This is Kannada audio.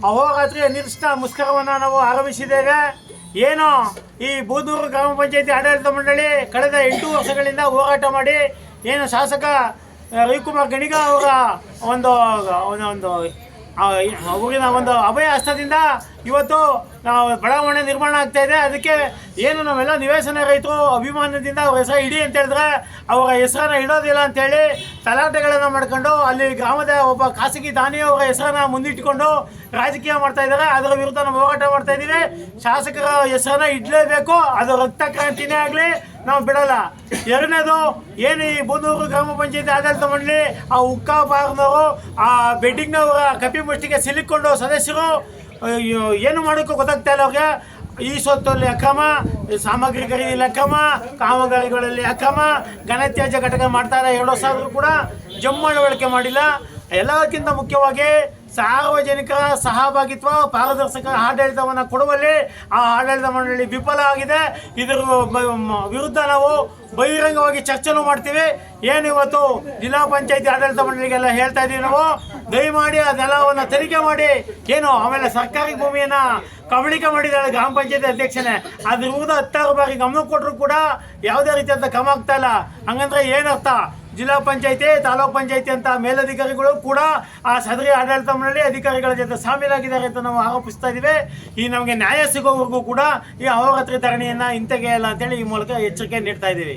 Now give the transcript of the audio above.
ಅಹೋರಾತ್ರಿ ಅನಿರ್ದಿಷ್ಟ ಮುಷ್ಕರವನ್ನು ನಾವು ಆರಂಭಿಸಿದ್ದೇವೆ. ಏನು ಈ ಬೂದೂರು ಗ್ರಾಮ ಪಂಚಾಯತಿ ಆಡಳಿತ ಮಂಡಳಿ ಕಳೆದ 8 ವರ್ಷಗಳಿಂದ ಹೋರಾಟ ಮಾಡಿ ಏನು ಶಾಸಕ ರವಿಕುಮಾರ್ ಗಣಿಗ ಅವರ ಒಂದು ಊರಿನ ಒಂದು ಅಭಯ ಹಸ್ತದಿಂದ ಇವತ್ತು ನಾವು ಬಡಾವಣೆ ನಿರ್ಮಾಣ ಆಗ್ತಾ ಇದೆ. ಅದಕ್ಕೆ ಏನು ನಾವೆಲ್ಲ ನಿವೇಶನ ರೈತರು ಅಭಿಮಾನದಿಂದ ಅವ್ರ ಹೆಸರು ಇಡಿ ಅಂತ ಹೇಳಿದ್ರೆ ಅವರ ಹೆಸರನ್ನು ಇಡೋದಿಲ್ಲ ಅಂತೇಳಿ ತಲಾಟೆಗಳನ್ನು ಮಾಡ್ಕೊಂಡು ಅಲ್ಲಿ ಗ್ರಾಮದ ಒಬ್ಬ ಖಾಸಗಿ ದಾನಿಯವರ ಹೆಸರನ್ನು ಮುಂದಿಟ್ಟುಕೊಂಡು ರಾಜಕೀಯ ಮಾಡ್ತಾ ಇದ್ದಾರೆ. ಅದರ ವಿರುದ್ಧ ನಾವು ಹೋರಾಟ ಮಾಡ್ತಾ ಇದ್ದೀವಿ. ಶಾಸಕರ ಹೆಸರನ್ನು ಇಡಲೇಬೇಕು, ಅದು ರಕ್ತ ಕ್ರಾಂತಿನೇ ಆಗಲಿ, ನಾವು ಬಿಡಲ್ಲ. ಎರಡನೇದು ಏನು ಈ ಬೂದೂರು ಗ್ರಾಮ ಪಂಚಾಯತಿ ಆಡಳಿತ ಮಂಡಳಿ ಆ ಉಕ್ಕಾ ಬಾರ್ನವರು ಆ ಬೆಡ್ಡಿಂಗ್ನವರ ಕಪಿ ಮುಷ್ಟಿಗೆ ಸಿಲುಕೊಂಡು ಸದಸ್ಯರು ಏನು ಮಾಡೋಕ್ಕೂ ಗೊತ್ತಾಗ್ತಾ ಇಲ್ಲ ಅವ್ರಿಗೆ. ಈ ಸ್ವತ್ತಲ್ಲಿ ಅಕ್ರಮ, ಸಾಮಗ್ರಿ ಖರೀದಿಯಲ್ಲಿ ಅಕ್ರಮ, ಕಾಮಗಾರಿಗಳಲ್ಲಿ ಅಕ್ರಮ, ಘನತ್ಯಾಜ್ಯ ಘಟಕ ಮಾಡ್ತಾರೆ 2 ವರ್ಷ ಆದರೂ ಕೂಡ ಜಮ್ಮಳವಳಿಕೆ ಮಾಡಿಲ್ಲ. ಎಲ್ಲಕ್ಕಿಂತ ಮುಖ್ಯವಾಗಿ ಸಾರ್ವಜನಿಕರ ಸಹಭಾಗಿತ್ವ, ಪಾರದರ್ಶಕ ಆಡಳಿತವನ್ನು ಕೊಡುವಲ್ಲಿ ಆ ಆಡಳಿತ ಮಂಡಳಿ ವಿಫಲ ಆಗಿದೆ. ಇದರ ವಿರುದ್ಧ ನಾವು ಬಹಿರಂಗವಾಗಿ ಚರ್ಚೆನೂ ಮಾಡ್ತೀವಿ. ಏನು ಇವತ್ತು ಜಿಲ್ಲಾ ಪಂಚಾಯತಿ ಆಡಳಿತ ಮಂಡಳಿಗೆಲ್ಲ ಹೇಳ್ತಾ ಇದ್ದೀವಿ, ನಾವು ದಯಮಾಡಿ ಆ ನೆಲವನ್ನು ತನಿಖೆ ಮಾಡಿ. ಏನು ಆಮೇಲೆ ಸರ್ಕಾರಿ ಭೂಮಿಯನ್ನು ಕಬಳಿಕೆ ಮಾಡಿದ್ದಾಳೆ ಗ್ರಾಮ ಪಂಚಾಯತಿ ಅಧ್ಯಕ್ಷನೇ, ಅದ್ರ ವಿರುದ್ಧ 10 ಬಾರಿ ಗಮನ ಕೊಟ್ಟರು ಕೂಡ ಯಾವುದೇ ರೀತಿಯಾದ ಕ್ರಮ ಆಗ್ತಾ ಇಲ್ಲ. ಹಂಗಂದ್ರೆ ಏನರ್ಥ? ಜಿಲ್ಲಾ ಪಂಚಾಯತಿ, ತಾಲೂಕ್ ಪಂಚಾಯತಿ ಅಂತ ಮೇಲಧಿಕಾರಿಗಳು ಕೂಡ ಆ ಸದರಿ ಆಡಳಿತ ಮಂಡಳಿ ಅಧಿಕಾರಿಗಳ ಜೊತೆ ಶಾಮೀಲಾಗಿದ್ದಾರೆ ಅಂತ ನಾವು ಆರೋಪಿಸ್ತಾ ಇದ್ದೀವಿ. ಈ ನಮಗೆ ನ್ಯಾಯ ಸಿಗೋವರೆಗೂ ಕೂಡ ಈ ಅಹೋರಾತ್ರಿ ಧರಣಿಯನ್ನು ಹಿಂತೆಗೆಯಲ್ಲ ಅಂತೇಳಿ ಈ ಮೂಲಕ ಎಚ್ಚರಿಕೆ ನೀಡ್ತಾ ಇದ್ದೀವಿ.